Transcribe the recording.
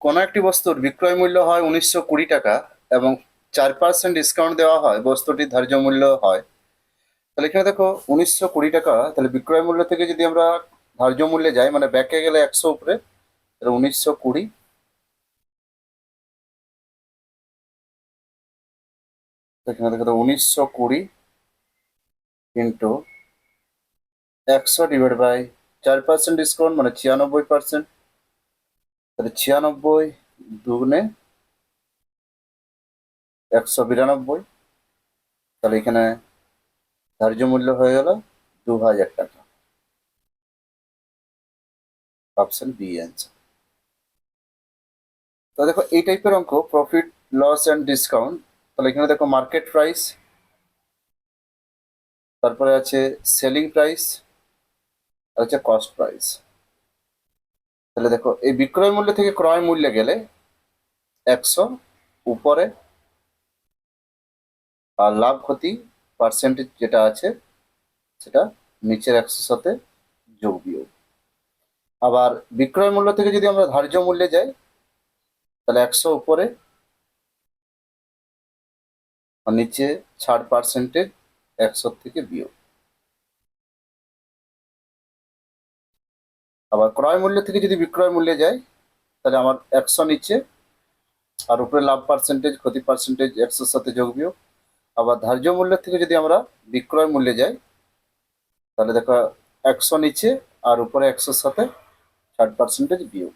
কোনো একটি বস্তুর বিক্রয় মূল্য হয় 1920 টাকা এবং 4% ডিসকাউন্ট দেওয়া হয়, বস্তুটির ধার্য মূল্য হয়। তাহলে এখানে দেখো 1920 টাকা, তাহলে বিক্রয় মূল্য থেকে যদি আমরা ধার্য মূল্যে যাই, মানে ব্যাকে গেলে 100 উপরে, তাহলে 1920। এখানে দেখো 1920 ইন্টু 100 ডিভাইড বাই 4% ডিসকাউন্ট মানে 96%। তাহলে 96 দুগুণে 192। তাহলে এখানে ধার্য মূল্য হয়ে গেল 2000 টাকা। Option B answer. তো দেখো এই টাইপের অঙ্ক, প্রফিট লস অ্যান্ড ডিসকাউন্ট। তাহলে এখানে দেখো মার্কেট প্রাইস, তারপরে আছে সেলিং প্রাইস, আর হচ্ছে কস্ট প্রাইস। তাহলে দেখো এই বিক্রয় মূল্য থেকে ক্রয় মূল্যে গেলে 100 উপরে, আর লাভ ক্ষতি পার্সেন্টেজ যেটা আছে সেটা নিচের 100 সাথে যোগ বিয়োগ। আবার বিক্রয় মূল্য থেকে যদি আমরা ধার্য মূল্যে যাই, তাহলে 100 উপরে আর নিচে ছাড় পার্সেন্টেজ 100 থেকে বিয়োগ। আবার ক্রয় মূল্য থেকে যদি বিক্রয় মূল্যে যাই, তাহলে আমার 100 নিচে আর উপরে লাভ পার্সেন্টেজ ক্ষতি পার্সেন্টেজ 100 সাথে যোগ বিয়োগ। আবার ধার্য মূল্য থেকে যদি আমরা বিক্রয় মূল্যে যাই, তাহলে দেখো 100 নিচে আর উপরে 100 সাথে 60% বিয়োগ।